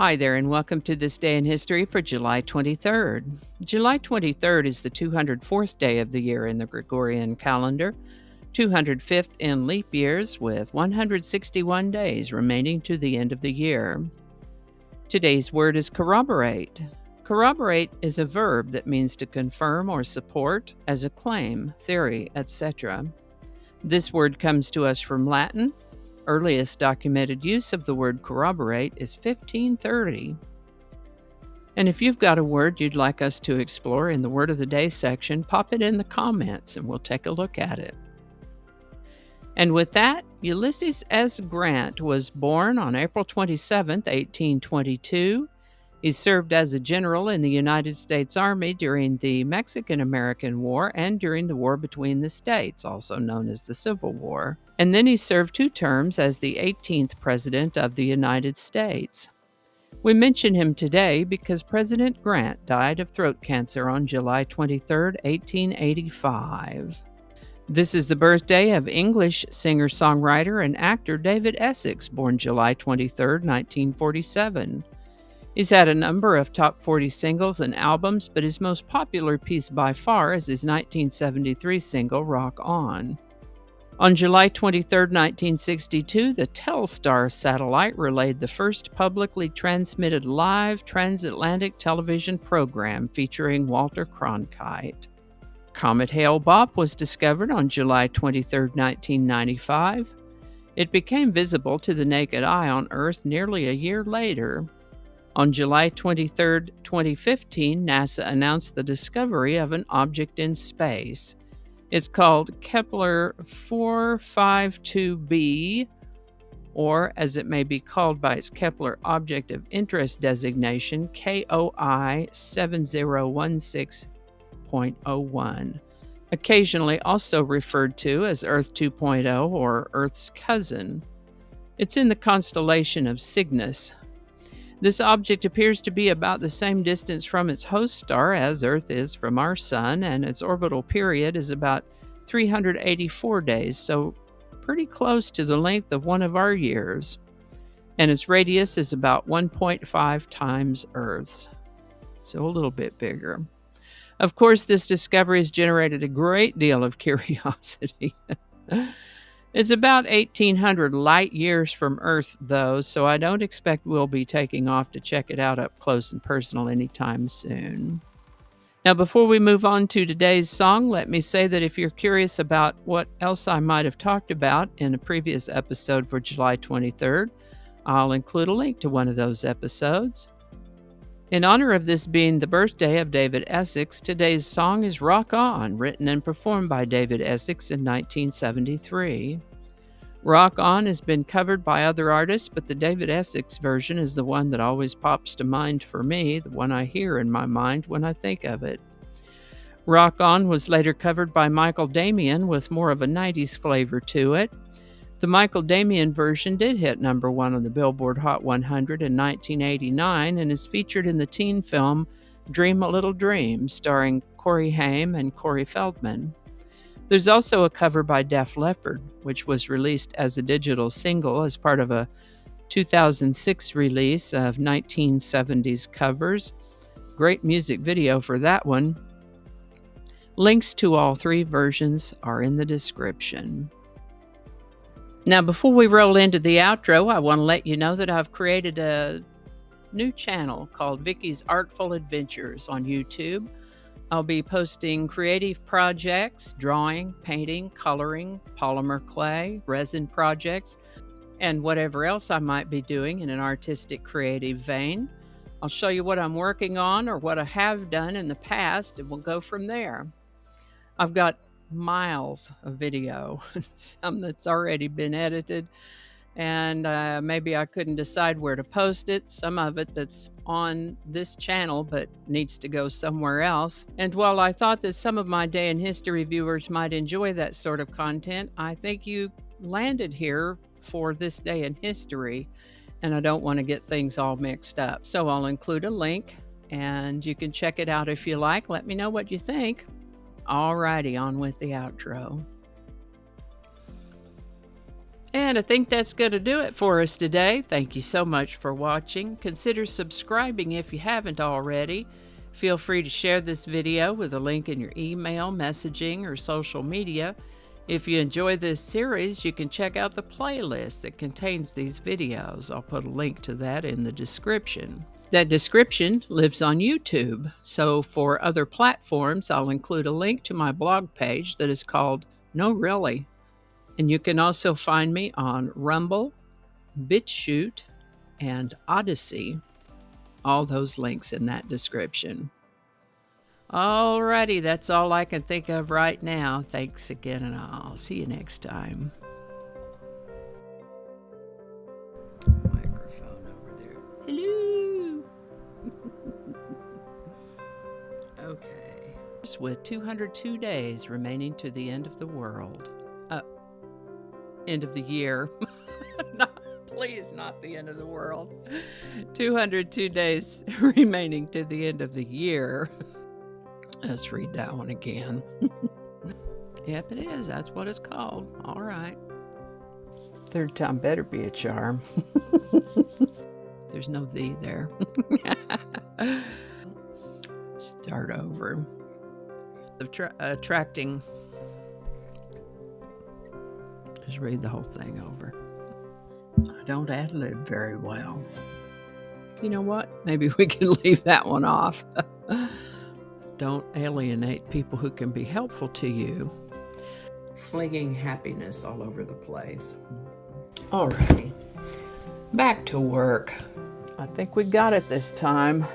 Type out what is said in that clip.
Hi there, and welcome to This Day in History for July 23rd. July 23rd is the 204th day of the year in the Gregorian calendar, 205th in leap years, with 161 days remaining to the end of the year. Today's word is corroborate. Corroborate is a verb that means to confirm or support as a claim, theory, etc. This word comes to us from Latin. Earliest documented use of the word corroborate is 1530. And if you've got a word you'd like us to explore in the Word of the Day section, pop it in the comments and we'll take a look at it. And with that, Ulysses S. Grant was born on April 27, 1822. He served as a general in the United States Army during the Mexican-American War and during the War between the States, also known as the Civil War. And then he served 2 terms as the 18th President of the United States. We mention him today because President Grant died of throat cancer on July 23, 1885. This is the birthday of English singer-songwriter and actor David Essex, born July 23, 1947. He's had a number of top 40 singles and albums, but his most popular piece by far is his 1973 single, Rock On. On July 23, 1962, the Telstar satellite relayed the first publicly transmitted live transatlantic television program featuring Walter Cronkite. Comet Hale-Bopp was discovered on July 23, 1995. It became visible to the naked eye on Earth nearly a year later. On July 23, 2015, NASA announced the discovery of an object in space. It's called Kepler 452b, or as it may be called by its Kepler Object of Interest designation, KOI 7016.01, occasionally also referred to as Earth 2.0 or Earth's cousin. It's in the constellation of Cygnus. This object appears to be about the same distance from its host star as Earth is from our Sun, and its orbital period is about 384 days, so pretty close to the length of one of our years. And its radius is about 1.5 times Earth's, so a little bit bigger. Of course, this discovery has generated a great deal of curiosity. It's about 1,800 light years from Earth, though, so I don't expect we'll be taking off to check it out up close and personal anytime soon. Now, before we move on to today's song, let me say that if you're curious about what else I might have talked about in a previous episode for July 23rd, I'll include a link to one of those episodes. In honor of this being the birthday of David Essex, today's song is Rock On, written and performed by David Essex in 1973. Rock On has been covered by other artists, but the David Essex version is the one that always pops to mind for me, the one I hear in my mind when I think of it. Rock On was later covered by Michael Damian with more of a 90s flavor to it. The Michael Damian version did hit number 1 on the Billboard Hot 100 in 1989 and is featured in the teen film Dream a Little Dream, starring Corey Haim and Corey Feldman. There's also a cover by Def Leppard, which was released as a digital single as part of a 2006 release of 1970s covers. Great music video for that one. Links to all 3 versions are in the description. Now, before we roll into the outro, I want to let you know that I've created a new channel called Vicki's Artful Adventures on YouTube. I'll be posting creative projects, drawing, painting, coloring, polymer clay, resin projects, and whatever else I might be doing in an artistic, creative vein. I'll show you what I'm working on or what I have done in the past, and we'll go from there. I've got miles of video, some that's already been edited, and maybe I couldn't decide where to post it. Some of it that's on this channel but needs to go somewhere else. And while I thought that some of my Day in History viewers might enjoy that sort of content, I think you landed here for this day in history, and I don't want to get things all mixed up. So I'll include a link, and you can check it out if you like. Let me know what you think. Alrighty, on with the outro. And I think that's going to do it for us today. Thank you so much for watching. Consider subscribing if you haven't already. Feel free to share this video with a link in your email, messaging, or social media. If you enjoy this series, you can check out the playlist that contains these videos. I'll put a link to that in the description. That description lives on YouTube, so for other platforms, I'll include a link to my blog page that is called No Really. And you can also find me on Rumble, BitChute, and Odyssey. All those links in that description. Alrighty, that's all I can think of right now. Thanks again, and I'll see you next time. Microphone over there. Hello. Okay. With 202 days remaining to the end of the world. End of the year. Please, not the end of the world. 202 days remaining to the end of the year. Let's read that one again. Yep, it is. That's what it's called. All right. Third time better be a charm. There's no "the" there. Start over. Attracting. Just read the whole thing over. I don't ad-lib very well. You know what? Maybe we can leave that one off. Don't alienate people who can be helpful to you. Flinging happiness all over the place. Alrighty. Back to work. I think we got it this time.